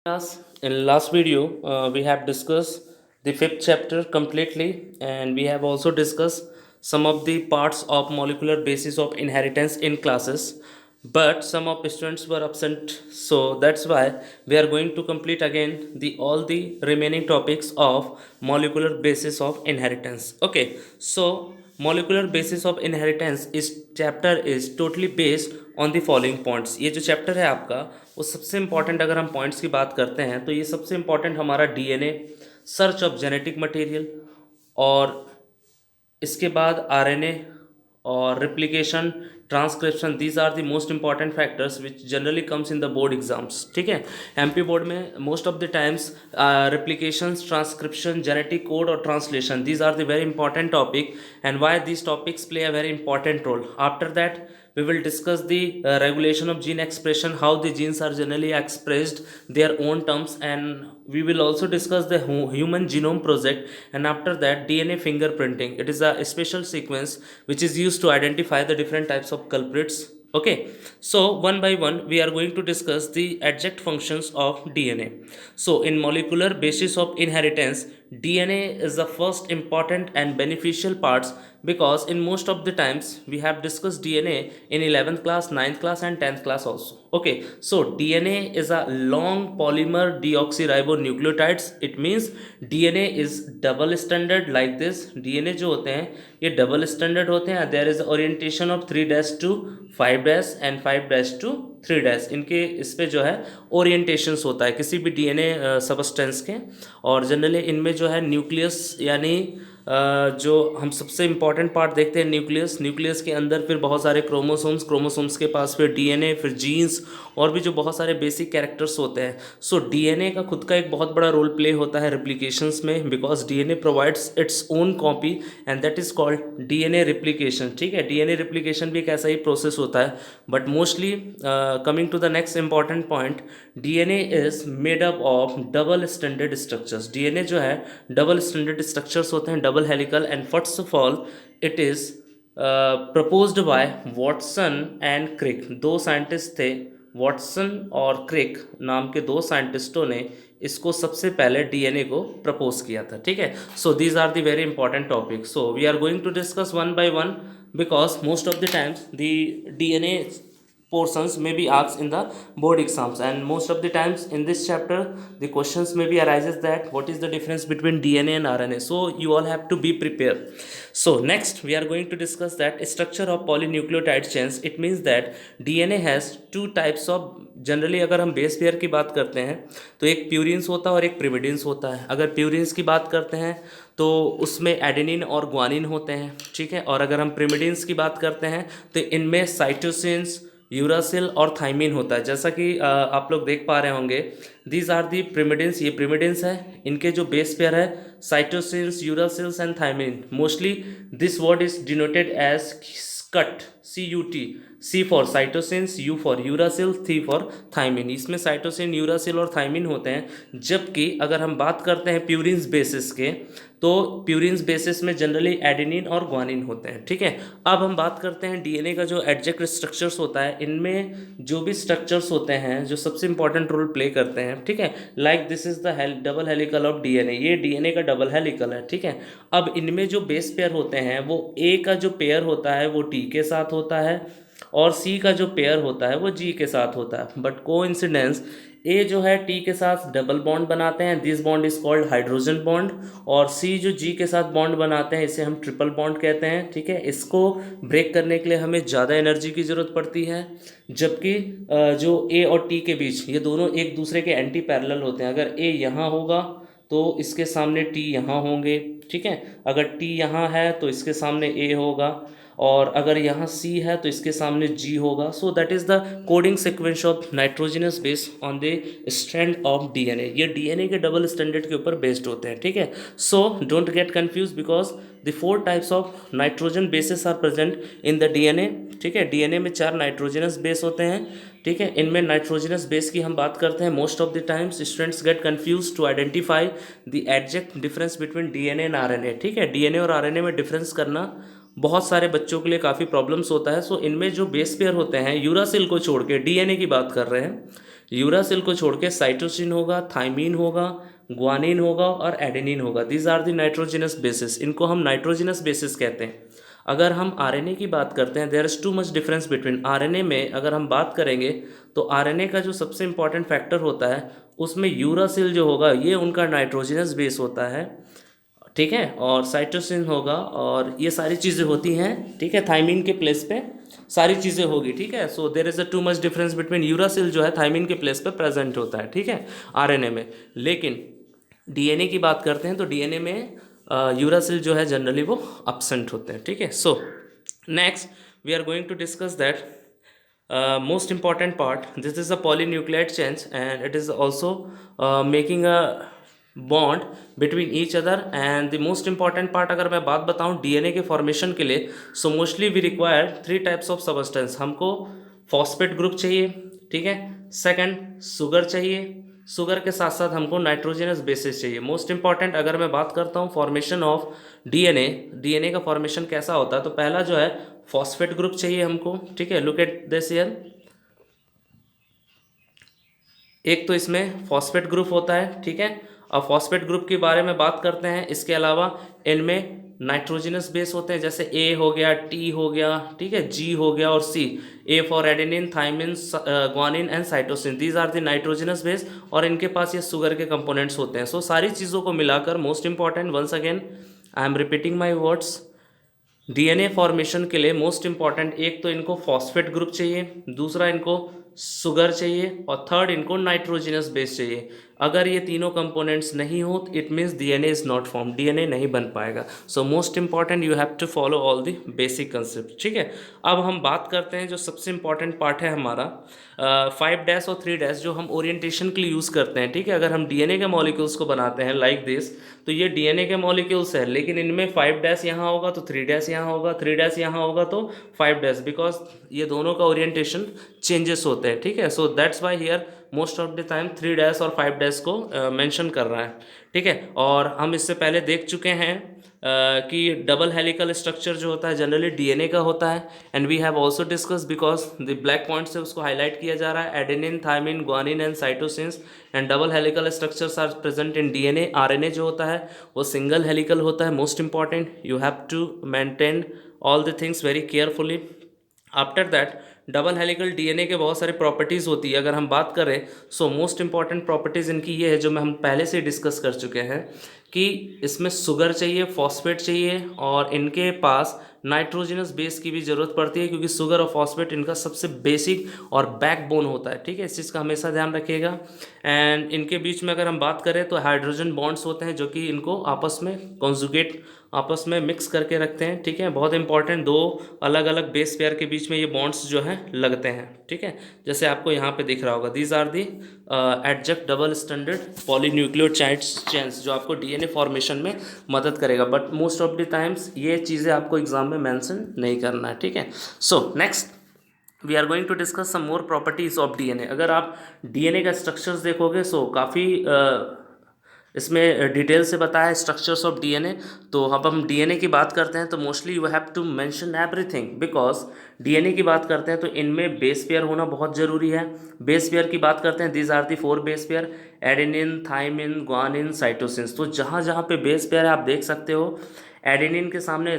Class, in last video, we have discussed the fifth chapter completely, and we have also discussed some of the parts of molecular basis of inheritance in classes. But some of students were absent, so that's why we are going to complete again the all the remaining topics of molecular basis of inheritance. Okay, so molecular basis of inheritance इस chapter is totally based on the following points. ये जो chapter है आपका वो सबसे important, अगर हम points की बात करते हैं तो ये सबसे इंपॉर्टेंट हमारा DNA, search of genetic material, और इसके बाद आरएनए और replication, transcription. These are the most important factors which generally comes in the board exams. ठीक है, एमपी बोर्ड में most of the times replication, transcription, genetic code और translation, these are the very important topic, and why these topics play a very important role. After that, we will discuss the regulation of gene expression, how the genes are generally expressed, their own terms, and we will also discuss the human genome project. And after that, DNA fingerprinting. It is a special sequence which is used to identify the different types of culprits. Okay, so one by one we are going to discuss the exact functions of DNA. So in molecular basis of inheritance, DNA is the first important and beneficial parts, because in most of the times we have discussed DNA in 11th class, 9th class and 10th class also. Okay, so DNA is a long polymer deoxyribonucleotides. It means DNA is double stranded like this. DNA जो होते हैं ये double standard होते हैं. There is orientation of 3' to 5' and 5' to 3'. इनके इस पे जो है ओरिएंटेशंस होता है किसी भी डीएनए सबस्टेंस के. और जनरली इनमें जो है न्यूक्लियस, यानी जो हम सबसे इंपॉर्टेंट पार्ट देखते हैं न्यूक्लियस. न्यूक्लियस के अंदर फिर बहुत सारे क्रोमोसोम्स, क्रोमोसोम्स के पास फिर डीएनए, फिर जीन्स, और भी जो बहुत सारे बेसिक कैरेक्टर्स होते हैं. सो डीएनए का खुद का एक बहुत बड़ा रोल प्ले होता है रिप्लिकेशंस में, because DNA provides its own copy and that is called DNA replication. ठीक है, डीएनए रिप्लिकेशन भी एक ऐसा ही प्रोसेस होता है. But mostly coming to the next important point, DNA is made up of double standard structures. DNA जो है double standard structures होते हैं, double helical. And first of all it is proposed by Watson and Crick. दो scientist थे, Watson और क्रिक नाम के दो साइंटिस्टों ने इसको सबसे पहले डीएनए को प्रपोज किया था. ठीक है, so these are the very important topic. So we are going to discuss one by one, because most of the times the DNA portions may be asked in the board exams, and most of the times in this chapter the questions may be arises that what is the difference between DNA and RNA. So you all have to be prepared. So next we are going to discuss that structure of polynucleotide chains. It means that DNA has two types of, generally अगर हम base pair की बात करते हैं तो एक purines होता है और एक प्रिमिडिन्स होता है. अगर प्यूरिन्स की बात करते हैं तो उसमें एडेनिन और ग्वानिन होते हैं. ठीक है, और अगर हम प्रिमिडिन्स की बात करते हैं तो इनमें साइटोसिन्स, यूरासिल और थाइमिन होता है. जैसा कि आप लोग देख पा रहे होंगे, दीज आर दी प्रिमिडिन्स. ये प्रिमिडिन्स है, इनके जो बेस पेयर है cytosines, uracils and thymine. Mostly this word is denoted as cut, CUT. C for cytosines, U for uracil, T for thymine. इसमें साइटोसिन, यूरासिल और थाइमिन होते हैं. जबकि अगर हम बात करते हैं प्यूरिन्स बेसिस के, तो प्यूरिन्स बेसिस में जनरली एडेनिन और ग्वानिन होते हैं. ठीक है, अब हम बात करते हैं डीएनए का जो एडजेक्ट स्ट्रक्चर्स होता है. इनमें जो भी स्ट्रक्चर्स होते हैं जो सबसे इंपॉर्टेंट रोल प्ले करते हैं. ठीक है, like this is the double helical of DNA. ये डीएनए का डबल हेलिकल है. ठीक है, अब इनमें जो बेस पेयर होते हैं वो ए का जो पेयर होता है वो टी के साथ होता है, और सी का जो पेयर होता है वो जी के साथ होता है. बट कोइंसिडेंस, ए जो है टी के साथ डबल बॉन्ड बनाते हैं, this bond is called hydrogen bond. और सी जो जी के साथ बॉन्ड बनाते हैं इसे हम ट्रिपल बॉन्ड कहते हैं. ठीक है, इसको ब्रेक करने के लिए हमें ज़्यादा एनर्जी की ज़रूरत पड़ती है. जबकि जो ए और टी के बीच, ये दोनों एक दूसरे के एंटी पैरेलल होते हैं. अगर ए यहाँ होगा तो इसके सामने टी यहाँ होंगे. ठीक है, अगर टी यहाँ है तो इसके सामने ए होगा, और अगर यहाँ C है तो इसके सामने G होगा. So that is the coding sequence of nitrogenous base on the strand of DNA. ये डीएनए के डबल स्टैंडर्ड के ऊपर बेस्ड होते हैं. ठीक है, so don't get confuse, because the 4 types of nitrogen bases are present in the DNA. ठीक है, डीएनए में 4 नाइट्रोजनस बेस होते हैं. ठीक है, इनमें नाइट्रोजनस बेस की हम बात करते हैं. Most of the times students get confuse to identify the exact difference between DNA and RNA. ठीक है, डीएनए और आरएनए में डिफरेंस करना बहुत सारे बच्चों के लिए काफ़ी प्रॉब्लम्स होता है. सो इनमें जो बेस पेयर होते हैं, यूरासिल को छोड़ के डीएनए की बात कर रहे हैं, यूरासिल को छोड़ के साइटोसिन होगा, थाइमीन होगा, ग्वानिन होगा और एडेनिन होगा। These are the nitrogenous bases, इनको हम नाइट्रोजिनस बेसिस कहते हैं। अगर हम आरएनए की बात करते हैं, there is too much difference between RNA में। अगर हम बात करेंगे तो आरएनए का जो सबसे इंपॉर्टेंट फैक्टर होता है उसमें यूरासिल जो होगा ये उनका नाइट्रोजिनस बेस होता है, ठीक है, और साइटोसिन होगा और ये सारी चीज़ें होती हैं, ठीक है, थाइमीन के प्लेस पे सारी चीज़ें होगी, ठीक है। So there is a too much difference between uracil जो है थाइमीन के प्लेस पे प्रेजेंट होता है, ठीक है, आरएनए में। लेकिन डीएनए की बात करते हैं तो डीएनए में यूरासिल जो है जनरली वो absent होते हैं, ठीक है। So next we are going to discuss that most important part. This is a polynucleotide change and it is also making a bond between each other, and the most important part अगर मैं बात बताऊं DNA के formation के लिए, so mostly we require 3 types of substance. हमको phosphate group चाहिए, ठीक है, सेकंड शुगर चाहिए, शुगर के साथ साथ हमको नाइट्रोजनस बेसिस चाहिए। मोस्ट इंपॉर्टेंट अगर मैं बात करता हूँ फॉर्मेशन ऑफ डीएनए, डीएनए का फॉर्मेशन कैसा होता है, तो पहला जो है फॉस्फेट ग्रुप चाहिए हमको, ठीक है। लुक एट दिस हियर, एक तो इसमें फॉस्फेट ग्रुप होता है, ठीक है। अब फॉस्फेट ग्रुप के बारे में बात करते हैं, इसके अलावा इनमें नाइट्रोजनस बेस होते हैं, जैसे ए हो गया, टी हो गया, ठीक है, जी हो गया और C. A for adenine, thymine, guanine and cytosine, these are the nitrogenous base, और इनके पास ये शुगर के कंपोनेंट्स होते हैं। सो सारी चीज़ों को मिलाकर most important, once again I am repeating my words, DNA formation के लिए मोस्ट इंपॉर्टेंट एक तो इनको फॉस्फेट ग्रुप चाहिए, दूसरा इनको शुगर चाहिए और थर्ड इनको नाइट्रोजनस बेस चाहिए। अगर ये तीनों कंपोनेंट्स नहीं हो तो it means DNA is not form, DNA नहीं बन पाएगा। So most important you have to follow all the basic concept, ठीक है। अब हम बात करते हैं जो सबसे इंपॉर्टेंट पार्ट है हमारा 5' और 3' जो हम ओरिएंटेशन के लिए यूज़ करते हैं, ठीक है। अगर हम डीएनए के मॉलिक्यूल्स को बनाते हैं लाइक दिस, तो ये डीएनए के मॉलिक्यूल्स है, लेकिन इनमें 5' यहाँ होगा तो 3' यहाँ होगा, 3' यहाँ होगा तो 5', बिकॉज ये दोनों का ओरिएंटेशन चेंजेस होते हैं, ठीक है। So that's why here most of the time 3' और 5' को मेंशन कर रहा है, ठीक है। और हम इससे पहले देख चुके हैं कि डबल हेलिकल स्ट्रक्चर जो होता है जनरली डीएनए का होता है, and we have also discuss because the black point से उसको हाईलाइट किया जा रहा है, adenine, thymine, guanine and cytosines, and double helical structures are present in DNA. RNA जो होता है वो सिंगल हेलिकल होता है। Most important you have to maintain all the things very carefully. After that double helical DNA के बहुत सारी properties होती है। अगर हम बात करें सो मोस्ट इंपॉर्टेंट प्रॉपर्टीज़ इनकी ये है जो हम पहले से डिस्कस कर चुके हैं कि इसमें शुगर चाहिए, फॉस्फेट चाहिए और इनके पास नाइट्रोजनस बेस की भी ज़रूरत पड़ती है, क्योंकि शुगर और फॉस्फेट इनका सबसे बेसिक और बैकबोन होता है, ठीक है। इस चीज़ का हमेशा ध्यान रखिएगा। एंड इनके बीच में अगर हम बात करें तो हाइड्रोजन बॉन्ड्स होते हैं जो कि इनको आपस में कॉन्जुगेट, आपस में मिक्स करके रखते हैं, ठीक है। बहुत इंपॉर्टेंट, दो अलग अलग बेस पेयर के बीच में ये बॉन्ड्स जो हैं लगते हैं, ठीक है। जैसे आपको यहाँ पे दिख रहा होगा, these are the adjacent double standard polynucleotide chains जो आपको डीएनए फॉर्मेशन में मदद करेगा, but most of the times ये चीज़ें आपको एग्जाम में मेंशन नहीं करना है, ठीक है। So next we are going to discuss some more properties of DNA. अगर आप डीएनए का स्ट्रक्चर्स देखोगे सो काफ़ी इसमें डिटेल से बताया है स्ट्रक्चर्स ऑफ डीएनए। तो अब हम डीएनए की बात करते हैं तो mostly you have to mention everything, because DNA की बात करते हैं तो इनमें बेस पेयर होना बहुत ज़रूरी है। बेस पेयर की बात करते हैं, these are the 4 base pair, adenine, thymine, guanine, cytosines. तो जहाँ जहाँ पे बेस पेयर है आप देख सकते हो, एडेनिन के सामने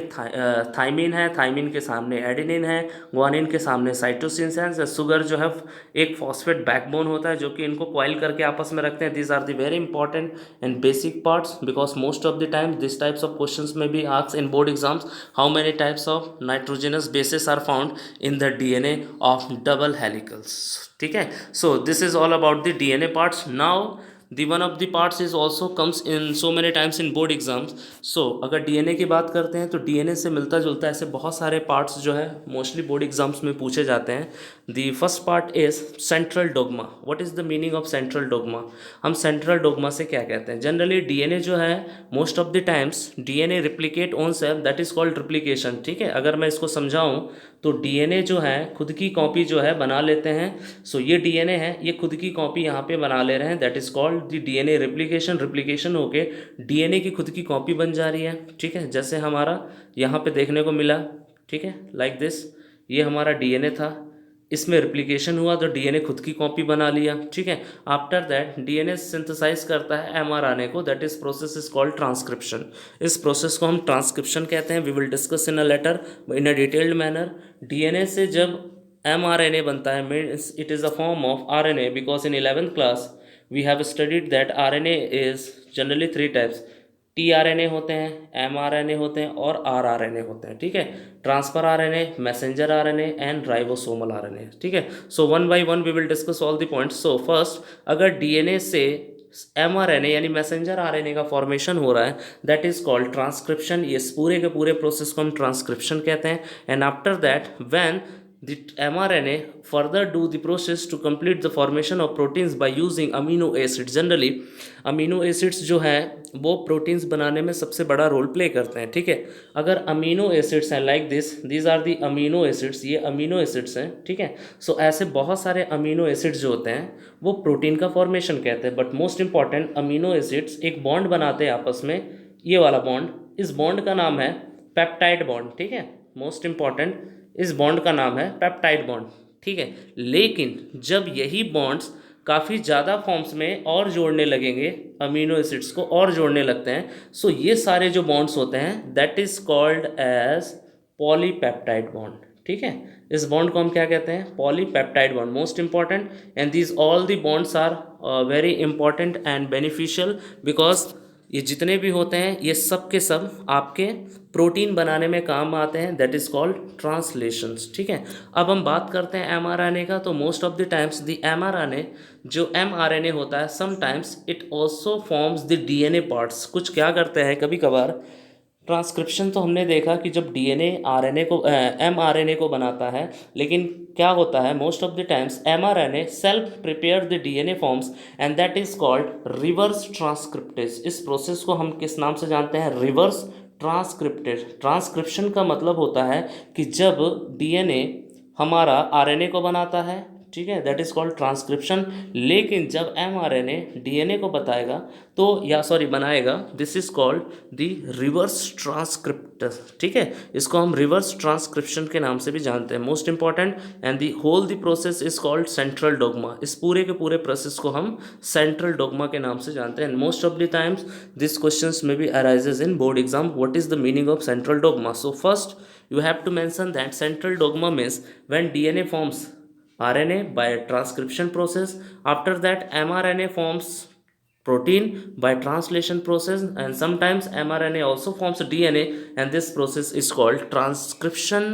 थाइमिन है, थाइमिन के सामने एडेनिन है, ग्वानिन के सामने साइटोसिन्स है। शुगर जो है एक फॉस्फेट बैकबोन होता है जो कि इनको कॉइल करके आपस में रखते हैं। These are the very important and basic parts, because most of the time this types of questions में भी asked in board exams, how many types of nitrogenous basis are found in the DNA of double helicals, ठीक है। So this is all about the DNA parts. Now the one of the parts is also comes in so many times in board exams. So अगर DNA की बात करते हैं तो DNA से मिलता जुलता ऐसे बहुत सारे पार्ट्स जो है मोस्टली बोर्ड एग्जाम्स में पूछे जाते हैं। The first part is central dogma. What is the meaning of central dogma? हम सेंट्रल डोग्मा से क्या कहते हैं? जनरली डीएनए जो है most of the times DNA replicate own self, that is called replication, ठीक है। अगर मैं इसको समझाऊँ तो डीएनए जो है खुद की कॉपी जो है बना लेते हैं। सो ये डीएनए है, ये खुद की कॉपी यहाँ पे बना ले रहे हैं, that is called the DNA replication. Replication होके डीएनए की खुद की कॉपी बन जा रही है, ठीक है। जैसे हमारा यहाँ पे देखने को मिला, ठीक है, लाइक दिस, ये हमारा डीएनए था, इसमें रिप्लिकेशन हुआ तो डीएनए खुद की कॉपी बना लिया, ठीक है। आफ्टर दैट डीएनए सिंथेसाइज करता है एमआरएनए को, that is process is called transcription. इस प्रोसेस को हम ट्रांसक्रिप्शन कहते हैं। We will discuss in a later in a detailed manner. DNA से जब एमआरएनए बनता है, means it is a form of RNA, because in 11th class we have studied that RNA is generally 3 types. TRNA होते हैं, mRNA होते हैं और rRNA होते हैं, ठीक है। Transfer RNA, messenger RNA and ribosomal RNA, ठीक है। So one by one we will discuss all the points. So first, अगर डीएनए से एमआरएनए यानी मैसेंजर आरएनए का फॉर्मेशन हो रहा है, दैट इज कॉल्ड ट्रांसक्रिप्शन। ये पूरे के पूरे प्रोसेस को हम ट्रांसक्रिप्शन कहते हैं। And after that when the mRNA further do the process to complete the formation of proteins by using amino acids. Generally amino acids जो हैं वो प्रोटीन्स बनाने में सबसे बड़ा रोल प्ले करते हैं, ठीक है। अगर अमीनो एसिड्स हैं like this are the amino acids, ये अमीनो एसिड्स हैं, ठीक है। सो ऐसे बहुत सारे अमीनो एसिड्स जो होते हैं वो प्रोटीन का फॉर्मेशन कहते हैं। But most important, amino acids एक बॉन्ड बनाते हैं आपस में, ये वाला बॉन्ड, इस बॉन्ड का नाम है पेप्टाइड बॉन्ड, ठीक है। मोस्ट इंपॉर्टेंट, इस बॉन्ड का नाम है पेप्टाइड बॉन्ड, ठीक है। लेकिन जब यही बॉन्ड्स काफ़ी ज़्यादा फॉर्म्स में और जोड़ने लगेंगे, अमीनो एसिड्स को और जोड़ने लगते हैं, सो ये सारे जो बॉन्ड्स होते हैं that is called as polypeptide bond, ठीक है। इस बॉन्ड को हम क्या कहते हैं? Polypeptide bond. Most important, and these all the bonds are very important and beneficial, because ये जितने भी होते हैं ये सब के सब आपके प्रोटीन बनाने में काम आते हैं, दैट इज़ कॉल्ड ट्रांसलेशंस, ठीक है। अब हम बात करते हैं एमआरएनए का। तो most of the times the mRNA, जो एमआरएनए होता है, sometimes it also forms the DNA parts. कुछ क्या करते हैं कभी कभार, ट्रांसक्रिप्शन तो हमने देखा कि जब डीएनए आरएनए को एमआरएनए को बनाता है, लेकिन क्या होता है most of the times mRNA self prepare the DNA forms and that is called reverse transcriptase. इस प्रोसेस को हम किस नाम से जानते हैं? Reverse transcriptase. ट्रांसक्रिप्शन का मतलब होता है कि जब डीएनए हमारा आरएनए को बनाता है, ठीक है, दैट इज कॉल्ड ट्रांसक्रिप्शन। लेकिन जब एमआरएनए डीएनए को बताएगा तो, या सॉरी बनाएगा, this is called the reverse transcript, ठीक है। इसको हम रिवर्स ट्रांसक्रिप्शन के नाम से भी जानते हैं। Most important, and the whole the process is called central dogma. इस पूरे के पूरे प्रोसेस को हम सेंट्रल डोग्मा के नाम से जानते हैं। Most of the times this questions में भी arises in board exam, what is the meaning of central dogma? So first you have to mention that central dogma means when DNA forms RNA by transcription process, after that mRNA forms protein by translation process, and sometimes mRNA also forms DNA, and this process is called transcription,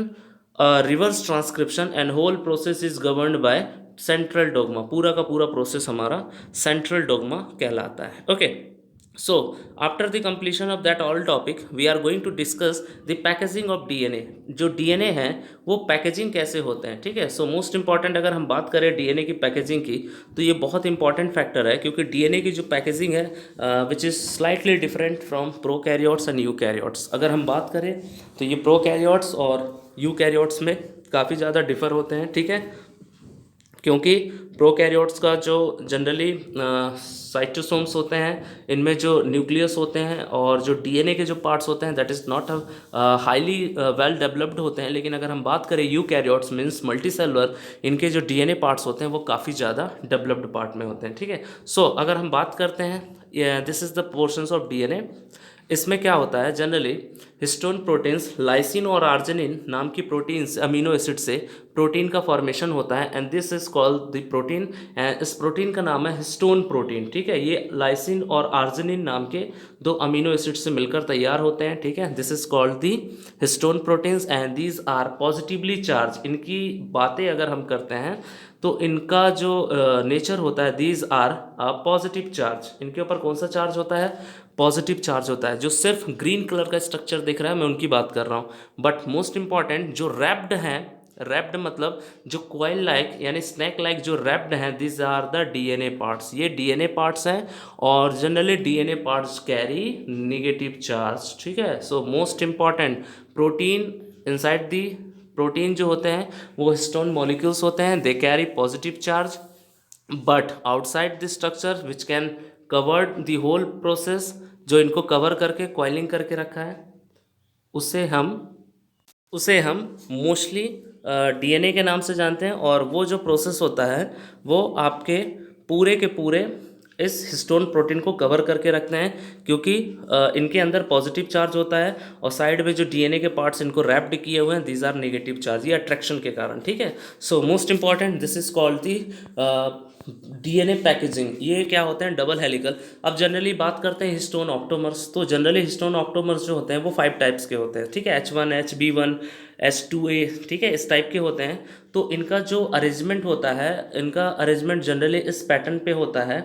reverse transcription, and whole process is governed by central dogma। पूरा का पूरा process हमारा central dogma कहलाता है, okay. So after the completion of that all topic we are going to discuss the packaging of DNA। जो DNA है वो packaging कैसे होते हैं, ठीक है। सो मोस्ट इंपॉर्टेंट, अगर हम बात करें DNA की पैकेजिंग की, तो ये बहुत इंपॉर्टेंट फैक्टर है, क्योंकि DNA की जो पैकेजिंग है which is slightly different from prokaryotes and eukaryotes. अगर हम बात करें तो ये प्रोकैरियोट्स और यूकैरियोट्स में काफ़ी ज़्यादा डिफर होते हैं, ठीक है। क्योंकि प्रोकैरियोट्स का जो जनरली साइटोसोम्स होते हैं, इनमें जो न्यूक्लियस होते हैं और जो डीएनए के जो पार्ट्स होते हैं that is not highly well developed होते हैं। लेकिन अगर हम बात करें यूकैरियोट्स मीन्स मल्टीसेलुलर, इनके जो डीएनए पार्ट्स होते हैं वो काफ़ी ज़्यादा डेवलप्ड पार्ट में होते हैं, ठीक है। सो अगर हम बात करते हैं, this is the portions of DNA. इसमें क्या होता है, जनरली हिस्टोन प्रोटीन्स, लाइसिन और आर्जिनिन नाम की प्रोटीन्स, अमीनो एसिड से प्रोटीन का फॉर्मेशन होता है, and this is called the protein. And इस प्रोटीन का नाम है हिस्टोन प्रोटीन, ठीक है। ये लाइसिन और आर्जिनिन नाम के दो अमीनो एसिड से मिलकर तैयार होते हैं, ठीक है। This is called the histone proteins and these are positively charge. इनकी बातें अगर हम करते हैं तो इनका जो नेचर होता है, दीज आर पॉजिटिव चार्ज। इनके ऊपर कौन सा चार्ज होता है? पॉजिटिव चार्ज होता है। जो सिर्फ ग्रीन कलर का स्ट्रक्चर दिख रहा है मैं उनकी बात कर रहा हूँ। बट मोस्ट इंपॉर्टेंट जो रैप्ड हैं, रैप्ड मतलब जो कॉइल लाइक यानी स्नैक लाइक जो रैप्ड हैं, this are the DNA parts. ये डीएनए पार्ट्स हैं और generally DNA parts carry negative charge, ठीक है। So most important, protein inside the, protein जो होते हैं वो हिस्टोन मॉलिक्यूल्स होते हैं, they carry positive charge, but outside the structure which can covered the whole process, जो इनको कवर करके कॉइलिंग करके रखा है, उसे हम मोस्टली डीएनए के नाम से जानते हैं, और वो जो प्रोसेस होता है वो आपके पूरे के पूरे इस हिस्टोन प्रोटीन को कवर करके रखते हैं, क्योंकि इनके अंदर पॉजिटिव चार्ज होता है और साइड में जो डीएनए के पार्ट्स इनको रैप्ड किए हुए हैं, दीज आर नेगेटिव चार्ज, ये अट्रैक्शन के कारण, ठीक है। So most important, this is called the DNA packaging. ये क्या होते हैं, डबल हेलिकल। अब जनरली बात करते हैं हिस्टोन ऑक्टोमर्स, तो जनरली हिस्टोन ऑक्टोमर्स जो होते हैं वो 5 टाइप्स के होते हैं, ठीक है, H1, HB1, H2A, ठीक है, इस टाइप के होते हैं। तो इनका जो अरेंजमेंट होता है, इनका अरेंजमेंट जनरली इस पैटर्न पे होता है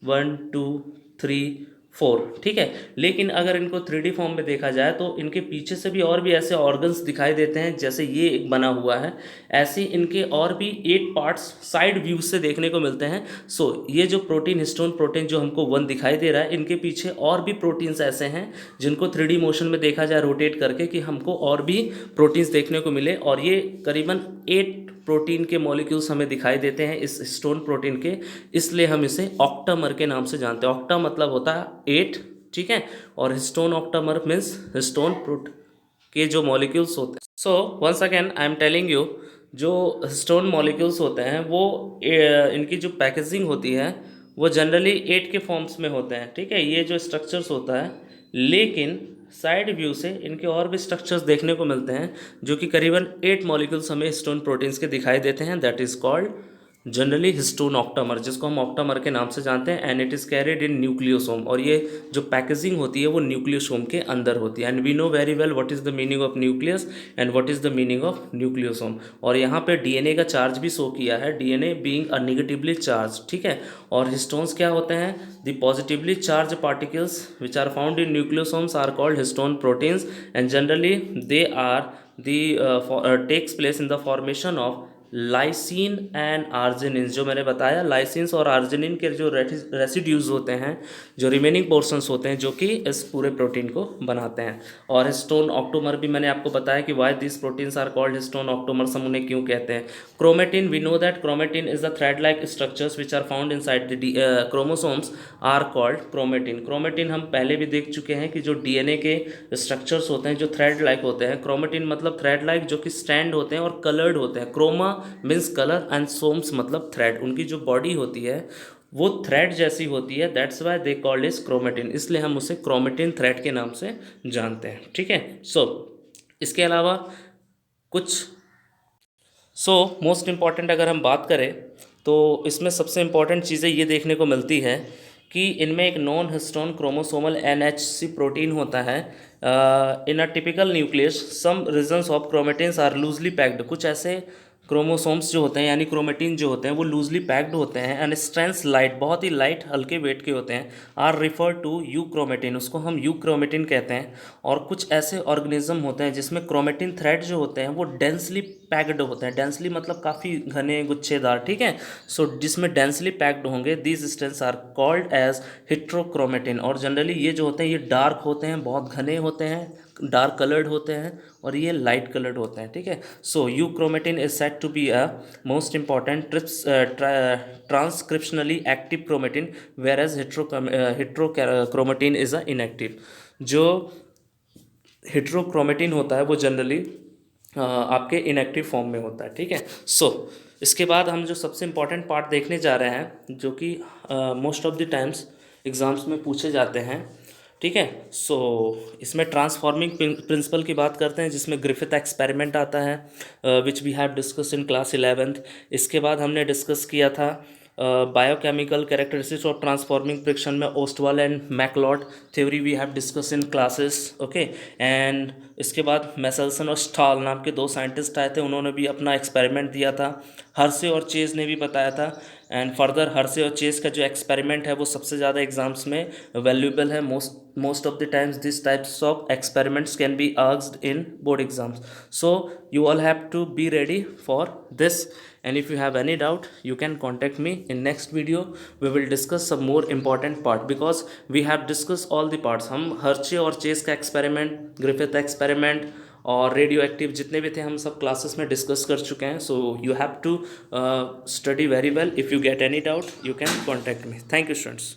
1 2 3 4, ठीक है। लेकिन अगर इनको 3D फॉर्म में देखा जाए तो इनके पीछे से भी और भी ऐसे ऑर्गन्स दिखाई देते हैं, जैसे ये एक बना हुआ है, ऐसे इनके और भी 8 पार्ट्स साइड व्यू से देखने को मिलते हैं। सो ये जो प्रोटीन, हिस्टोन प्रोटीन जो हमको 1 दिखाई दे रहा है, इनके पीछे और भी प्रोटीन्स ऐसे हैं जिनको 3D मोशन में देखा जाए रोटेट करके, कि हमको और भी प्रोटीन्स देखने को मिले। और ये करीबन 8 प्रोटीन के मॉलिक्यूल्स हमें दिखाई देते हैं इस हिस्टोन प्रोटीन के, इसलिए हम इसे ऑक्टामर के नाम से जानते हैं। ऑक्टा मतलब होता है 8, ठीक है, और histone octamer means histone protein के जो मॉलिक्यूल्स होते हैं। So once again I am telling you, जो हिस्टोन मॉलिक्यूल्स होते हैं वो इनकी जो पैकेजिंग होती है वो जनरली 8 के फॉर्म्स में होते हैं, ठीक है, ये जो स्ट्रक्चर्स होता है। लेकिन साइड व्यू से इनके और भी स्ट्रक्चर्स देखने को मिलते हैं, जो कि करीबन 8 मॉलिक्यूल्स हमें हिस्टोन प्रोटीन्स के दिखाई देते हैं। That is called generally histone octamer, जिसको हम ऑक्टामर के नाम से जानते हैं। And it is carried in nucleosome, और ये जो पैकेजिंग होती है वो न्यूक्लियोसोम के अंदर होती है। And we know very well what is the meaning of nucleus and what is the meaning of nucleosome. और यहाँ पे डीएनए का चार्ज भी शो किया है, DNA being a negatively charge, ठीक है। और हिस्टोन्स क्या होते हैं, the positively charge particles which are found in nucleosomes are called histone proteins, and generally they are the takes place in the formation of lysine and arginine. जो मैंने बताया, lysines और आर्जिनिन के जो रेसिड्यूज होते हैं, जो रिमेनिंग पोर्शंस होते हैं, जो कि इस पूरे प्रोटीन को बनाते हैं। और हिस्टोन ऑक्टोमर भी मैंने आपको बताया कि why this proteins are called histone octamers, हम उन्हें क्यों कहते हैं। Chromatin, we know that chromatin is the thread like structures which are found inside the chromosomes are called chromatin. Chromatin हम पहले भी देख चुके हैं कि जो डीएनए के स्ट्रक्चर्स होते हैं जो थ्रेड लाइक होते हैं, क्रोमेटिन मतलब थ्रेड लाइक, जो कि स्टैंड होते हैं और कलर्ड होते हैं। क्रोमा मीन्स कलर एंड सोम्स मतलब थ्रेड, उनकी जो बॉडी होती है वो थ्रेड जैसी होती है, that's why they called is chromatin, इसलिए हम उसे क्रोमेटिन थ्रेड के नाम से जानते हैं, ठीक है। इसके अलावा कुछ मोस्ट इम्पॉर्टेंट अगर हम बात करें तो इसमें सबसे इम्पॉर्टेंट चीज़ें ये देखने को मिलती है कि इनमें एक non histone chromosomal NHC protein होता है। In a typical nucleus some regions of chromatins are loosely packed, कुछ ऐसे क्रोमोसोम्स जो होते हैं यानी क्रोमेटिन जो होते हैं वो लूजली पैक्ड होते हैं, एंड स्ट्रेंथ लाइट, बहुत ही लाइट हल्के वेट के होते हैं, are refer to euchromatin, उसको हम यू क्रोमेटिन कहते हैं। और कुछ ऐसे ऑर्गेनिज्म होते हैं जिसमें क्रोमेटिन थ्रेड जो होते हैं वो डेंसली पैक्ड होते हैं, डेंसली मतलब काफ़ी घने गुच्छेदार, ठीक है। जिसमें डेंसली पैक्ड होंगे, these strands are called as heterochromatin. और जनरली ये जो होते हैं ये डार्क होते हैं, बहुत घने होते हैं, डार्क कलर्ड होते हैं, और ये लाइट कलर्ड होते हैं, ठीक है। So euchromatin is said to be a most important transcriptionally active chromatin, whereas heterochromatin is a inactive. जो हेट्रोक्रोमेटिन होता है वो जनरली आपके इनएक्टिव फॉर्म में होता है, ठीक है। इसके बाद हम जो सबसे इम्पॉर्टेंट पार्ट देखने जा रहे हैं, जो कि most of the times exams में पूछे जाते हैं, ठीक है। इसमें ट्रांसफॉर्मिंग प्रिंसिपल की बात करते हैं, जिसमें ग्रिफिथ एक्सपेरिमेंट आता है which we have discuss in class 11th। इसके बाद हमने डिस्कस किया था biochemical characteristics of transforming friction में ओस्टवाल and MacLeod theory we have discuss in classes, okay. And इसके बाद मेसेल्सन और स्टाल नाम के 2 साइंटिस्ट आए थे, उन्होंने भी अपना एक्सपेरिमेंट दिया था। हर्से और चेज ने भी बताया था। एंड फर्दर हर्से और चेज का जो एक्सपेरिमेंट है वो सबसे ज़्यादा एग्जाम्स में वैल्यूएबल है। most of the times these types of experiments can be asked in board exams, so you all have to be ready for this. And if you have any doubt, you can contact me in next video. We will discuss some more important part, because we have discussed all the parts. हम हर्चे और chess का experiment, Griffith experiment और radio active जितने भी थे हम सब classes में डिस्कस कर चुके हैं. So you have to study very well. If you get any doubt, you can contact me. Thank you students.